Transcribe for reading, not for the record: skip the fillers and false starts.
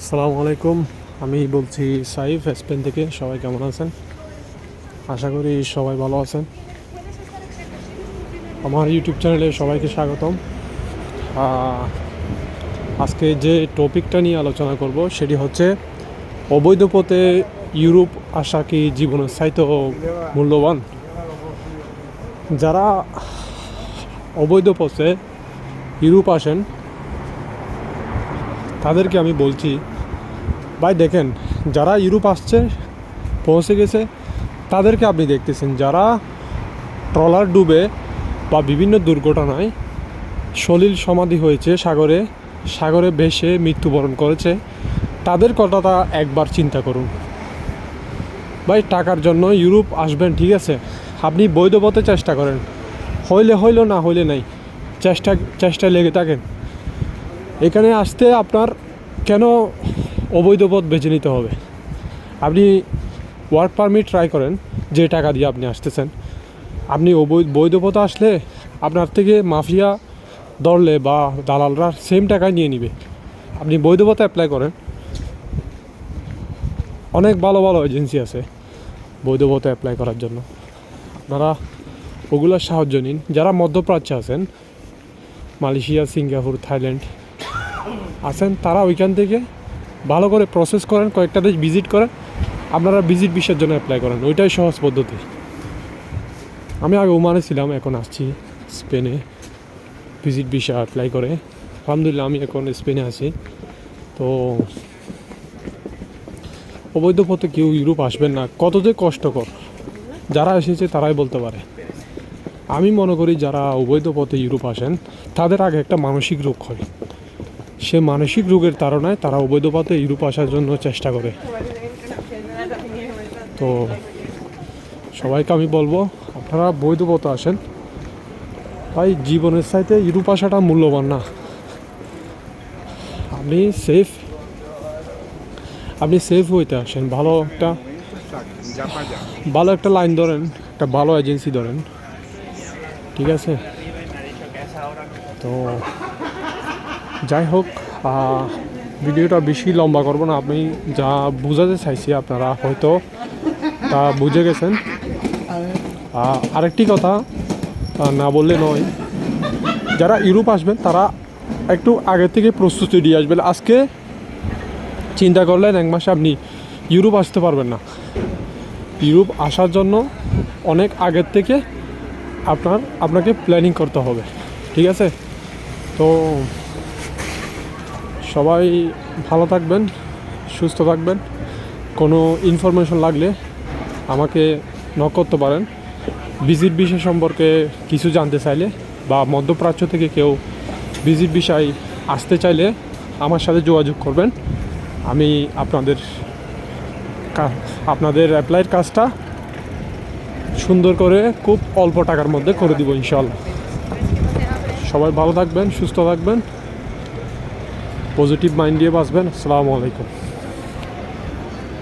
আসসালামু আলাইকুম। আমি বলছি সাইফ স্পেন থেকে। সবাই কেমন আছেন? আশা করি সবাই ভালো আছেন। আমার ইউটিউব চ্যানেলে সবাইকে স্বাগতম। আজকে যে টপিকটা নিয়ে আলোচনা করব সেটি হচ্ছে অবৈধ পথে ইউরোপ আসা কি জীবনের চাইতে মূল্যবান? যারা অবৈধ পথে ইউরোপ আসেন তাদেরকে আমি বলছি, ভাই দেখেন, যারা ইউরোপ আসছে পৌঁছে গেছে তাদেরকে আপনি দেখতেছেন, যারা ট্রলার ডুবে বা বিভিন্ন দুর্ঘটনায় সলিল সমাধি হয়েছে, সাগরে সাগরে ভেসে মৃত্যুবরণ করেছে, তাদের কথাটা একবার চিন্তা করুন। ভাই টাকার জন্য ইউরোপ আসবেন, ঠিক আছে, আপনি বৈধ পথে চেষ্টা করেন, হইলে হইল, না হইলে নাই, চেষ্টায় লেগে থাকেন। এখানে আসতে আপনার কেন অবৈধ পথ বেছে নিতে হবে? আপনি ওয়ার্ক পারমিট ট্রাই করেন, যে টাকা দিয়ে আপনি আসতেছেন। আপনি বৈধ পথে আসলে আপনার থেকে মাফিয়া ধরলে বা দালালরা সেম টাকায় নিয়ে নিবে। আপনি বৈধ পথে অ্যাপ্লাই করেন, অনেক ভালো ভালো এজেন্সি আছে বৈধ পথে অ্যাপ্লাই করার জন্য। আপনারা ওগুলোর সাহায্য নিন। যারা মধ্যপ্রাচ্যে আছেন, মালয়েশিয়া, সিঙ্গাপুর, থাইল্যান্ড আছেন, তারা ওইখান থেকে ভালো করে প্রসেস করেন, কয়েকটা দেশ ভিজিট করেন, আপনারা ভিজিট ভিসার জন্য অ্যাপ্লাই করেন। ওইটাই সহজ পদ্ধতি। আমি আগে ওমানে ছিলাম, এখন আসছি স্পেনে ভিজিট ভিসা অ্যাপ্লাই করে। আলহামদুলিল্লাহ আমি এখন স্পেনে আছি। তো অবৈধ পথে কেউ ইউরোপ আসবেন না, কত যে কষ্টকর যারা এসেছে তারাই বলতে পারে। আমি মনে করি যারা অবৈধ পথে ইউরোপ আসেন তাদের আগে একটা মানসিক রোগ হয়, সে মানসিক রোগের তাড়নায় তারা অবৈধ পথে ইউরোপ আসার জন্য চেষ্টা করে। তো সবাইকে আমি বলবো, আপনারা বৈধ পথে আসেন। ভাই জীবনের চাইতে ইউরোপ আসাটা মূল্যবান না। আপনি সেফ হইতে আসেন, ভালো একটা লাইন ধরেন, একটা ভালো এজেন্সি ধরেন, ঠিক আছে? তো যাই হোক, ভিডিওটা বেশি লম্বা করবো না। আমি যা বোঝাতে চাইছি আপনারা হয়তো তা বুঝে গেছেন। আরেকটি কথা না বললে নয়, যারা ইউরোপ আসবেন তারা একটু আগে থেকে প্রস্তুতি দিয়ে আসবেন। আজকে চিন্তা করলেন এক মাসে আপনি ইউরোপ আসতে পারবেন না। ইউরোপ আসার জন্য অনেক আগের থেকে আপনাকে প্ল্যানিং করতে হবে, ঠিক আছে? তো সবাই ভালো থাকবেন, সুস্থ থাকবেন। কোনো ইনফরমেশন লাগলে আমাকে নক করতে পারেন। ভিজিট ভিসা সম্পর্কে কিছু জানতে চাইলে বা মধ্যপ্রাচ্য থেকে কেউ ভিজিট ভিসায় আসতে চাইলে আমার সাথে যোগাযোগ করবেন। আমি আপনাদের অ্যাপ্লাইয়ের কাজটা সুন্দর করে খুব অল্প টাকার মধ্যে করে দিব ইনশাআল্লাহ। সবাই ভালো থাকবেন, সুস্থ থাকবেন, পজিটিভ মাইন্ড দিয়ে বাঁচবেন। আসসালামু আলাইকুম।